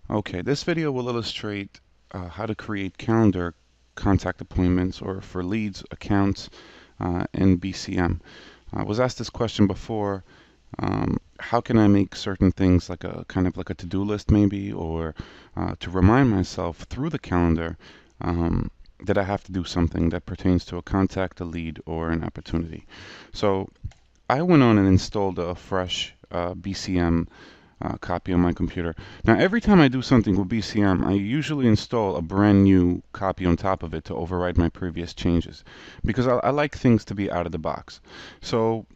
Okay, this video will illustrate how to create calendar contact appointments or for leads accounts in BCM. I was asked this question before. How can I make certain things like a kind of like a to-do list maybe, or to remind myself through the calendar that I have to do something that pertains to a contact, a lead, or an opportunity. So I went on and installed a fresh BCM copy on my computer. Now, every time I do something with BCM, I usually install a brand new copy on top of it to override my previous changes because I like things to be out of the box. So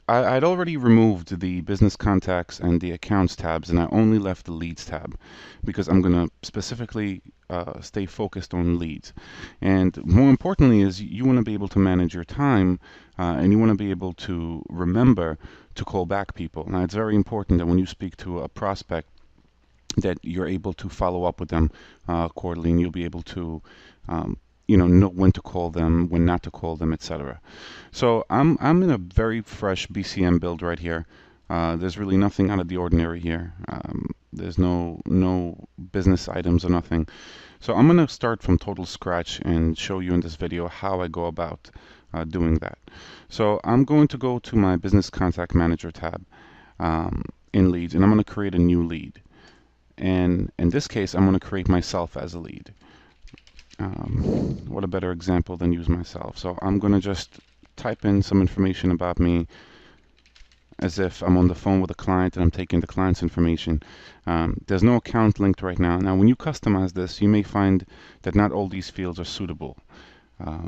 I'd already removed the business contacts and the accounts tabs, and I only left the leads tab because I'm going to specifically stay focused on leads. And more importantly is you want to be able to manage your time and you want to be able to remember to call back people. Now, it's very important that when you speak to a prospect that you're able to follow up with them quarterly, and you'll be able to know when to call them, when not to call them, etc. So I'm in a very fresh BCM build right here. There's really nothing out of the ordinary here. There's no business items or nothing. So I'm going to start from total scratch and show you in this video how I go about doing that. So I'm going to go to my Business Contact Manager tab in Leads, and I'm going to create a new lead. And in this case, I'm going to create myself as a lead. What a better example than use myself. So I'm going to just type in some information about me as if I'm on the phone with a client and I'm taking the client's information. There's no account linked right now. Now, when you customize this, you may find that not all these fields are suitable.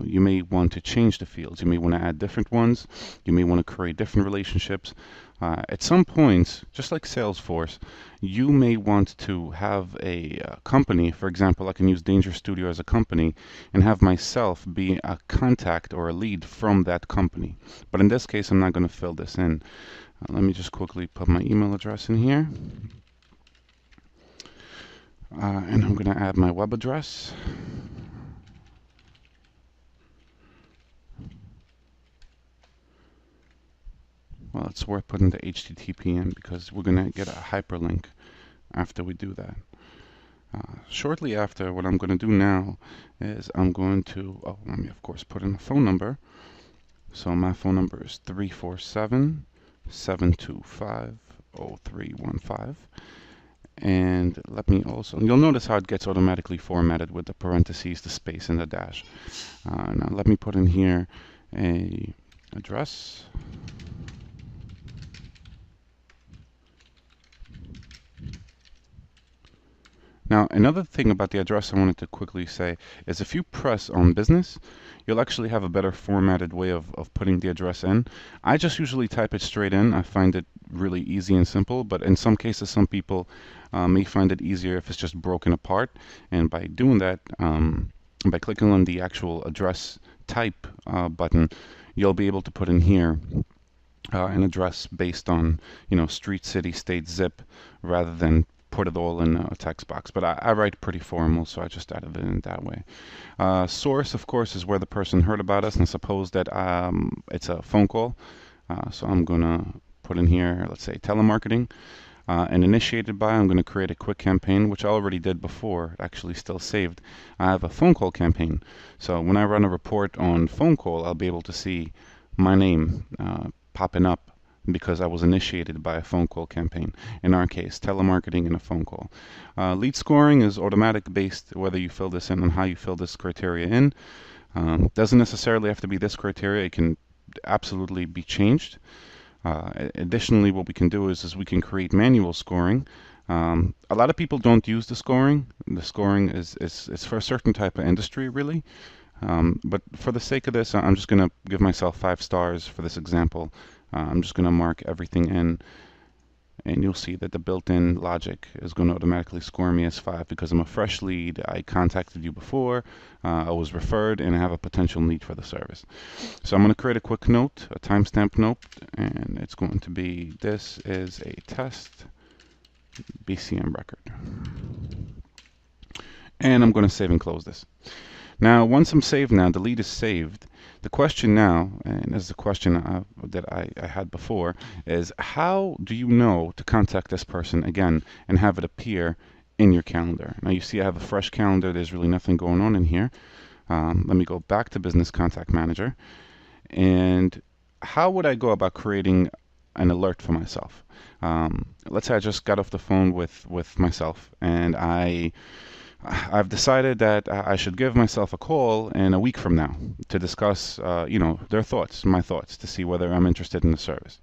You may want to change the fields. You may want to add different ones. You may want to create different relationships. At some points, just like Salesforce, you may want to have a company. For example, I can use Danger Studio as a company and have myself be a contact or a lead from that company. But in this case, I'm not going to fill this in. Let me just quickly put my email address in here. And I'm going to add my web address. Well, it's worth putting the HTTP in because we're going to get a hyperlink after we do that. Shortly after, what I'm going to do now is I'm going to, let me of course put in a phone number. So my phone number is 347-725-0315. And let me also, you'll notice how it gets automatically formatted with the parentheses, the space, and the dash. Now let me put in here a address. Now, another thing about the address I wanted to quickly say is if you press on business, you'll actually have a better formatted way of putting the address in. I just usually type it straight in. I find it really easy and simple, but in some cases, some people may find it easier if it's just broken apart. And by doing that, by clicking on the actual address type button, you'll be able to put in here an address based on, street, city, state, zip, rather than put it all in a text box. But I write pretty formal, so I just added it in that way. Source, of course, is where the person heard about us, and suppose that it's a phone call. So I'm going to put in here, let's say, telemarketing. And initiated by, I'm going to create a quick campaign, which I already did before, actually still saved. I have a phone call campaign. So when I run a report on phone call, I'll be able to see my name popping up because I was initiated by a phone call campaign. In our case, telemarketing and a phone call. Lead scoring is automatic based whether you fill this in and how you fill this criteria in. Doesn't necessarily have to be this criteria. It can absolutely be changed. Additionally, what we can do is we can create manual scoring. A lot of people don't use the scoring. The scoring is for a certain type of industry, really. But for the sake of this, I'm just going to give myself 5 stars for this example. I'm just going to mark everything in, and you'll see that the built-in logic is going to automatically score me as 5 because I'm a fresh lead. I contacted you before, I was referred, and I have a potential need for the service. So I'm going to create a quick note, a timestamp note, and it's going to be, this is a test BCM record. And I'm going to save and close this. Now, once I'm saved now, the lead is saved. The question now, and this is a question that I had before, is how do you know to contact this person again and have it appear in your calendar. Now you see I have a fresh calendar. There's really nothing going on in here. Let me go back to Business Contact Manager. And how would I go about creating an alert for myself? Let's say I just got off the phone with myself, and I've decided that I should give myself a call in a week from now to discuss, their thoughts, my thoughts, to see whether I'm interested in the service.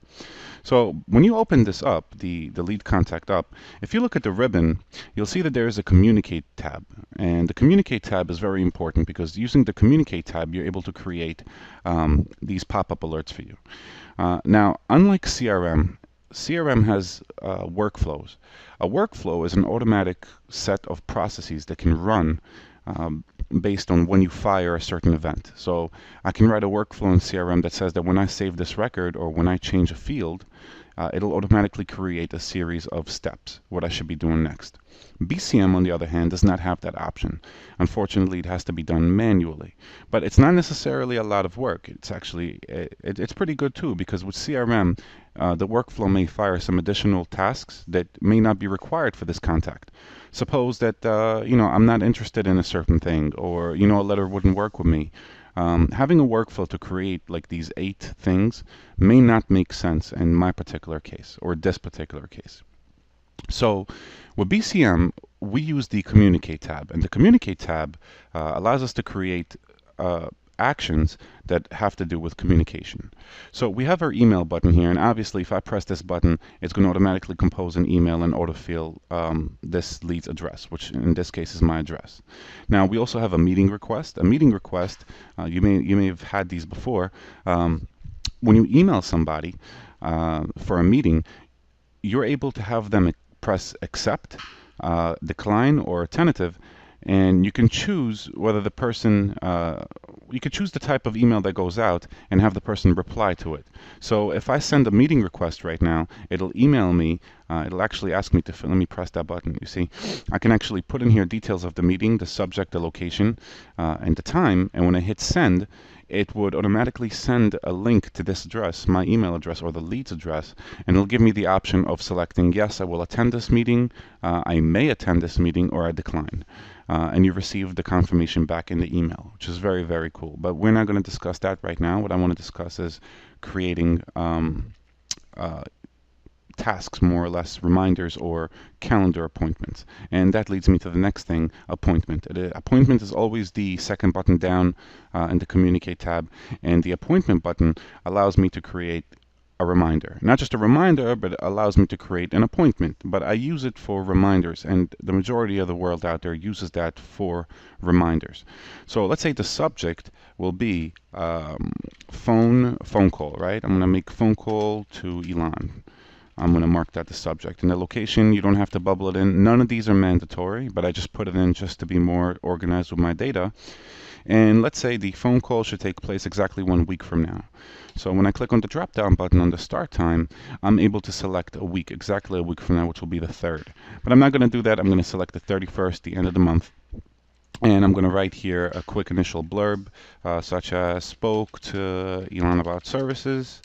So when you open this up, the lead contact up, if you look at the ribbon, you'll see that there is a Communicate tab. And the Communicate tab is very important because using the Communicate tab, you're able to create these pop-up alerts for you. Now, unlike CRM, CRM has workflows. A workflow is an automatic set of processes that can run based on when you fire a certain event. So I can write a workflow in CRM that says that when I save this record or when I change a field, it'll automatically create a series of steps, what I should be doing next. BCM, on the other hand, does not have that option. Unfortunately, it has to be done manually. But it's not necessarily a lot of work. It's actually, it's pretty good too, because with CRM, the workflow may fire some additional tasks that may not be required for this contact. Suppose that, I'm not interested in a certain thing, or, a letter wouldn't work with me. Having a workflow to create like these 8 things may not make sense in my particular case or this particular case. So with BCM, we use the Communicate tab, and the Communicate tab allows us to create actions that have to do with communication. So we have our email button here, and obviously if I press this button, it's going to automatically compose an email and autofill this lead's address, which in this case is my address. Now we also have a meeting request. A meeting request, you may have had these before. When you email somebody for a meeting, you're able to have them press accept, decline, or tentative, and you can choose whether the person, you could choose the type of email that goes out and have the person reply to it. So if I send a meeting request right now, it'll email me, it'll actually ask me to, let me press that button, you see. I can actually put in here details of the meeting, the subject, the location, and the time, and when I hit send, it would automatically send a link to this address, my email address or the lead's address, and it'll give me the option of selecting, yes, I will attend this meeting, I may attend this meeting, or I decline. And you receive the confirmation back in the email, which is very, very cool. But we're not going to discuss that right now. What I want to discuss is creating tasks, more or less reminders or calendar appointments. And that leads me to the next thing, appointment. Appointment is always the second button down in the Communicate tab, and the appointment button allows me to create a reminder. Not just a reminder, but it allows me to create an appointment. But I use it for reminders, and the majority of the world out there uses that for reminders. So let's say the subject will be phone call, right? I'm going to make phone call to Elon. I'm going to mark that the subject. And the location, you don't have to bubble it in. None of these are mandatory, but I just put it in just to be more organized with my data. And let's say the phone call should take place exactly 1 week from now. So when I click on the drop-down button on the start time, I'm able to select a week, exactly a week from now, which will be the 3rd. But I'm not going to do that. I'm going to select the 31st, the end of the month. And I'm going to write here a quick initial blurb, such as spoke to Elon about services,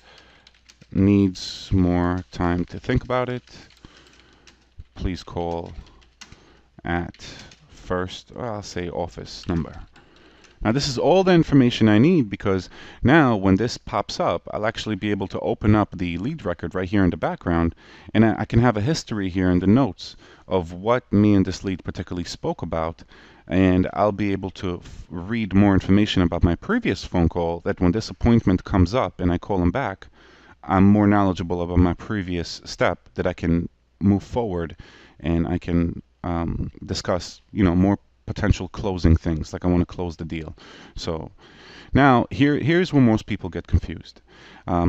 needs more time to think about it. Please call at first, I'll say office number. Now this is all the information I need, because now when this pops up, I'll actually be able to open up the lead record right here in the background, and I can have a history here in the notes of what me and this lead particularly spoke about, and I'll be able to read more information about my previous phone call, that when this appointment comes up and I call him back, I'm more knowledgeable about my previous step, that I can move forward and I can discuss, more potential closing things, like I want to close the deal. So now here's where most people get confused.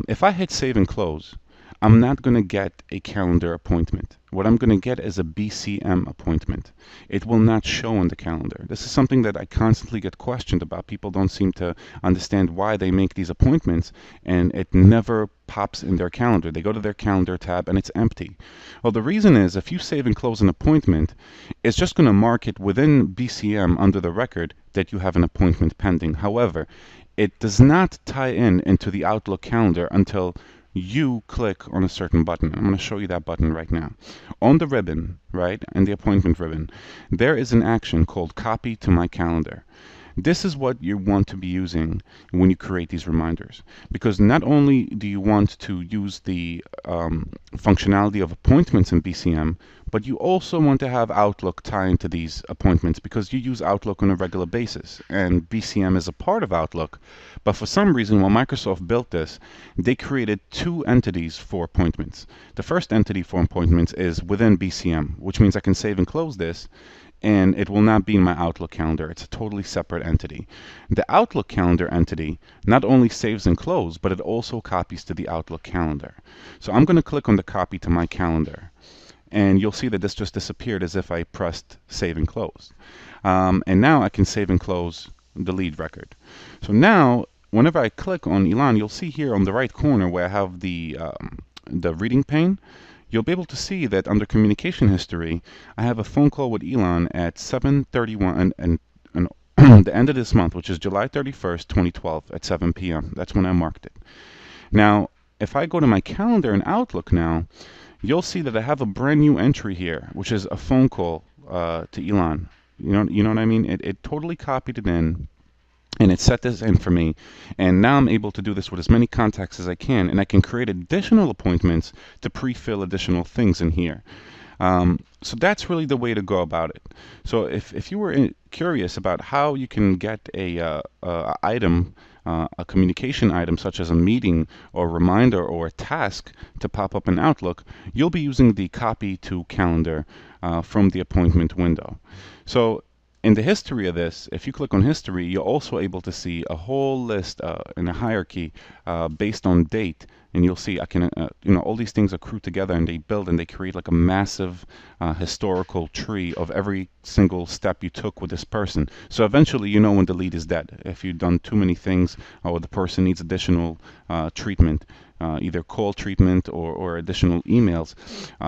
If I hit save and close, I'm not going to get a calendar appointment. What I'm going to get is a BCM appointment. It will not show in the calendar. This is something that I constantly get questioned about. People don't seem to understand why they make these appointments, and it never pops in their calendar. They go to their calendar tab and it's empty. Well, the reason is, if you save and close an appointment, it's just going to mark it within BCM under the record that you have an appointment pending. However, it does not tie in into the Outlook calendar until you click on a certain button. I'm going to show you that button right now. On the ribbon, right, in the appointment ribbon, there is an action called Copy to My Calendar. This is what you want to be using when you create these reminders, because not only do you want to use the functionality of appointments in BCM, but you also want to have Outlook tie into these appointments because you use Outlook on a regular basis, and BCM is a part of Outlook. But for some reason, when Microsoft built this, they created two entities for appointments. The first entity for appointments is within BCM, which means I can save and close this, and it will not be in my Outlook calendar. It's a totally separate entity. The Outlook calendar entity not only saves and closes, but it also copies to the Outlook calendar. So I'm going to click on the copy to my calendar, and you'll see that this just disappeared as if I pressed save and close. And now I can save and close the lead record. So now, whenever I click on Elon, you'll see here on the right corner where I have the reading pane. You'll be able to see that under communication history, I have a phone call with Elon at 7:31 and the end of this month, which is July 31st, 2012 at 7 p.m. That's when I marked it. Now, if I go to my calendar in Outlook now, you'll see that I have a brand new entry here, which is a phone call to Elon. You know what I mean? It totally copied it in, and it set this in for me, and now I'm able to do this with as many contacts as I can, and I can create additional appointments to pre-fill additional things in here. So that's really the way to go about it. So if you were curious about how you can get a item, a communication item such as a meeting or a reminder or a task to pop up in Outlook, you'll be using the copy to calendar from the appointment window. So in the history of this, if you click on history, you're also able to see a whole list in a hierarchy based on date, and you'll see I can, all these things accrue together and they build and they create like a massive historical tree of every single step you took with this person. So eventually you know when the lead is dead. If you've done too many things or the person needs additional treatment, either call treatment or additional emails,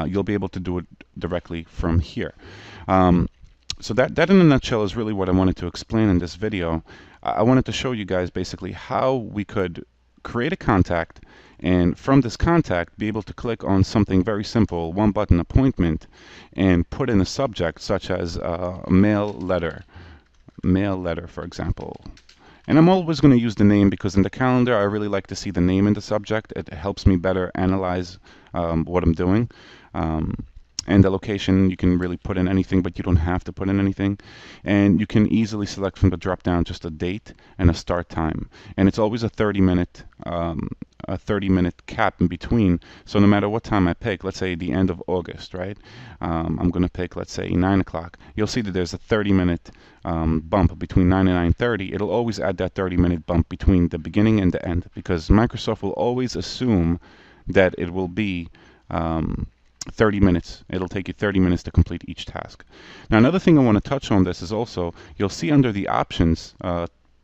you'll be able to do it directly from here. So that in a nutshell is really what I wanted to explain in this video. I wanted to show you guys basically how we could create a contact, and from this contact be able to click on something very simple, one button appointment, and put in a subject such as mail letter for example. And I'm always going to use the name because in the calendar I really like to see the name in the subject. It helps me better analyze what I'm doing. And the location, you can really put in anything, but you don't have to put in anything. And you can easily select from the drop down just a date and a start time. And it's always a 30-minute cap in between. So no matter what time I pick, let's say the end of August, right? I'm going to pick, let's say 9 o'clock. You'll see that there's a 30-minute bump between 9 and 9:30. It'll always add that 30-minute bump between the beginning and the end because Microsoft will always assume that it will be 30 minutes. It'll take you 30 minutes to complete each task. Now, another thing I want to touch on this is also, you'll see under the options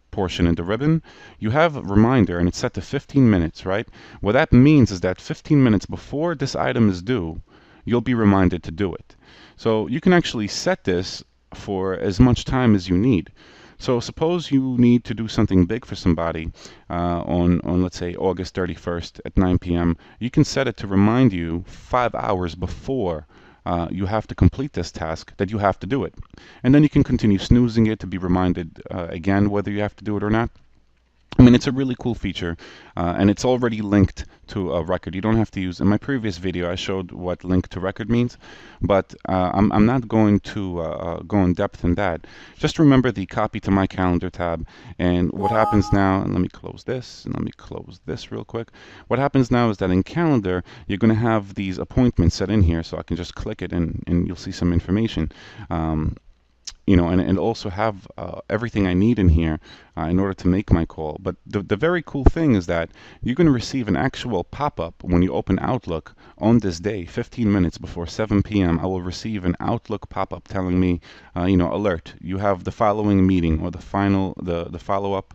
portion in the ribbon, you have a reminder and it's set to 15 minutes, right? What that means is that 15 minutes before this item is due, you'll be reminded to do it. So you can actually set this for as much time as you need. So suppose you need to do something big for somebody on let's say August 31st at 9 p.m. You can set it to remind you 5 hours before you have to complete this task that you have to do it. And then you can continue snoozing it to be reminded again whether you have to do it or not. I mean, it's a really cool feature, and it's already linked to a record. You don't have to use, in my previous video, I showed what link to record means, but I'm not going to go in depth in that. Just remember the copy to my calendar tab, and what happens now, and let me close this, and let me close this real quick. What happens now is that in calendar, you're going to have these appointments set in here, so I can just click it, and you'll see some information. And also have everything I need in here in order to make my call. But the very cool thing is that you're going to receive an actual pop-up when you open Outlook on this day, 15 minutes before 7 p.m. I will receive an Outlook pop-up telling me, alert, you have the following meeting or the follow-up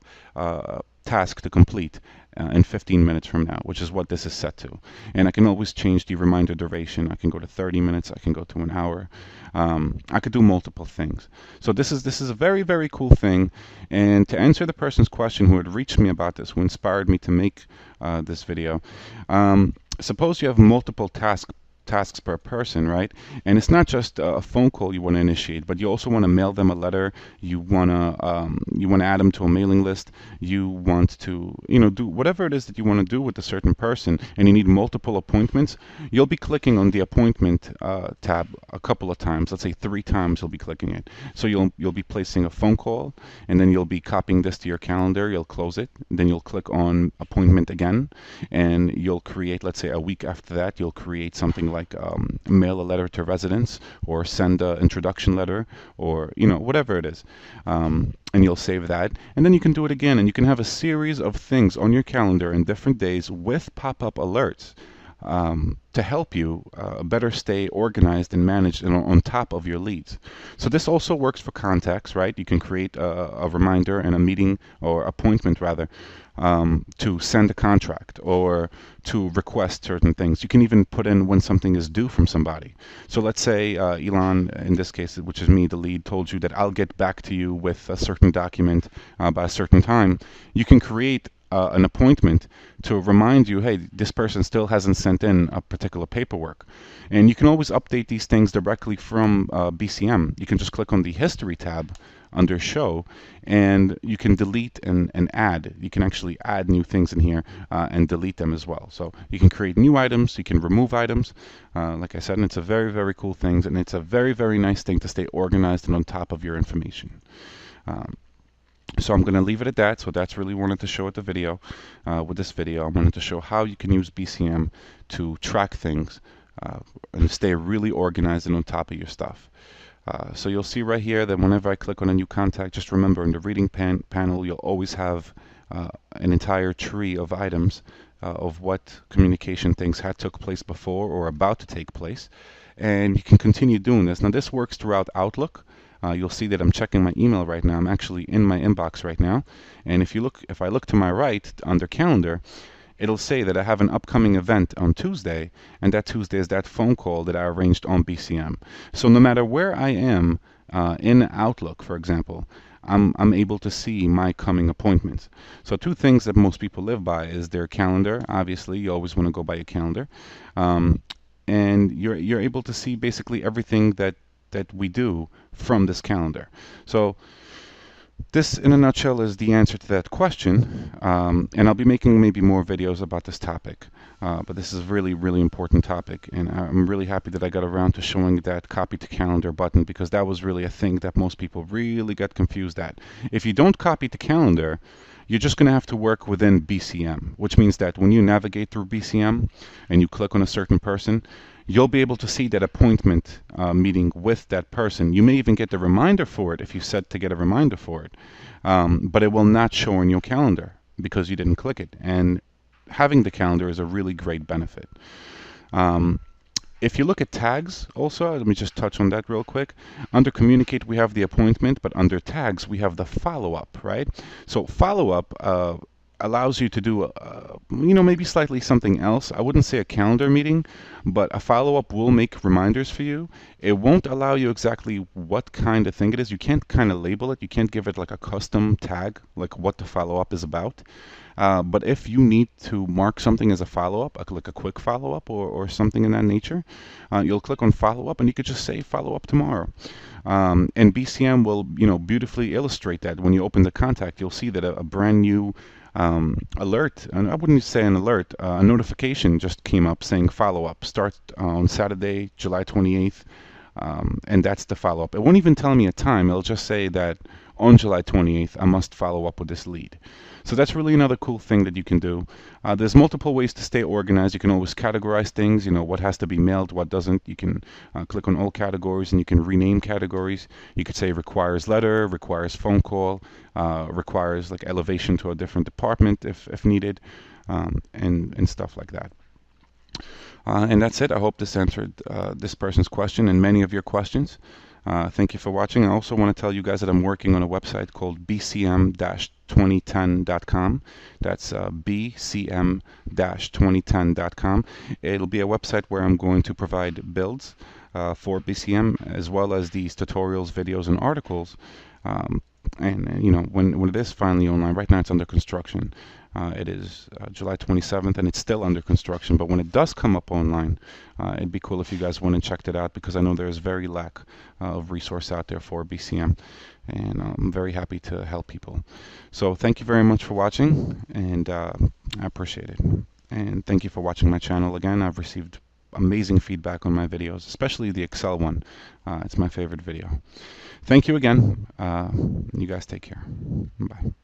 task to complete in 15 minutes from now, which is what this is set to. And I can always change the reminder duration. I can go to 30 minutes. I can go to an hour. I could do multiple things. So this is a very, very cool thing. And to answer the person's question who had reached me about this, who inspired me to make this video, suppose you have multiple tasks per person, right? And it's not just a phone call you want to initiate, but you also want to mail them a letter. You want to add them to a mailing list. You want to do whatever it is that you want to do with a certain person, and you need multiple appointments. You'll be clicking on the appointment tab a couple of times. Let's say 3 times you'll be clicking it. So you'll be placing a phone call, and then you'll be copying this to your calendar. You'll close it, then you'll click on appointment again, and you'll create, let's say a week after that, you'll create something like mail a letter to residents, or send an introduction letter, or whatever it is, and you'll save that, and then you can do it again, and you can have a series of things on your calendar in different days with pop-up alerts to help you better stay organized and managed and on top of your leads. So this also works for contacts, right? You can create a reminder and a meeting, or appointment rather, to send a contract or to request certain things. You can even put in when something is due from somebody. So let's say Elon, in this case, which is me, the lead, told you that I'll get back to you with a certain document by a certain time. You can create an appointment to remind you, hey, this person still hasn't sent in a particular paperwork. And you can always update these things directly from BCM. You can just click on the History tab under Show, and you can delete and add. You can actually add new things in here and delete them as well. So you can create new items, you can remove items, like I said, and it's a very, very cool thing, and it's a very, very nice thing to stay organized and on top of your information. So I'm going to leave it at that. So that's really wanted to show at the video. With this video, I wanted to show how you can use BCM to track things and stay really organized and on top of your stuff. So you'll see right here that whenever I click on a new contact, just remember in the reading panel, you'll always have an entire tree of items of what communication things had took place before or about to take place. And you can continue doing this. Now this works throughout Outlook. You'll see that I'm checking my email right now. I'm actually in my inbox right now. And if I look to my right under calendar, it'll say that I have an upcoming event on Tuesday, and that Tuesday is that phone call that I arranged on BCM. So no matter where I am in Outlook, for example, I'm able to see my coming appointments. So 2 things that most people live by is their calendar. Obviously, you always want to go by your calendar. And you're able to see basically everything that we do from this calendar. So this, in a nutshell, is the answer to that question, and I'll be making maybe more videos about this topic, but this is a really, really important topic, and I'm really happy that I got around to showing that copy to calendar button, because that was really a thing that most people really got confused at. If you don't copy to calendar, you're just going to have to work within BCM, which means that when you navigate through BCM and you click on a certain person, you'll be able to see that appointment meeting with that person. You may even get the reminder for it if you set to get a reminder for it, but it will not show in your calendar because you didn't click it. And having the calendar is a really great benefit. If you look at tags also, let me just touch on that real quick. Under communicate, we have the appointment, but under tags, we have the follow-up, right? So follow-up allows you to do, maybe slightly something else. I wouldn't say a calendar meeting, but a follow-up will make reminders for you. It won't allow you exactly what kind of thing it is. You can't kind of label it. You can't give it like a custom tag, like what the follow-up is about. But if you need to mark something as a follow-up, like a quick follow-up or something in that nature, you'll click on follow-up, and you could just say follow-up tomorrow. And BCM will, beautifully illustrate that. When you open the contact, you'll see that a brand new alert, and I wouldn't say an alert, a notification just came up saying follow-up. Start on Saturday, July 28th, and that's the follow-up. It won't even tell me a time. It'll just say that on July 28th, I must follow up with this lead. So that's really another cool thing that you can do. There's multiple ways to stay organized. You can always categorize things, what has to be mailed, what doesn't. You can click on all categories, and you can rename categories. You could say requires letter, requires phone call, requires like elevation to a different department if needed, and stuff like that. And that's it. I hope this answered this person's question and many of your questions. Thank you for watching. I also want to tell you guys that I'm working on a website called BCM-2010.com. That's BCM-2010.com. It'll be a website where I'm going to provide builds for BCM, as well as these tutorials, videos, and articles. And you know, when it is finally online, right now it's under construction. It is July 27th, and it's still under construction. But when it does come up online, it'd be cool if you guys went and checked it out, because I know there's very lack of resource out there for BCM, and I'm very happy to help people. So thank you very much for watching, and I appreciate it. And thank you for watching my channel again. I've received amazing feedback on my videos, especially the Excel one. It's my favorite video. Thank you again. You guys take care. Bye.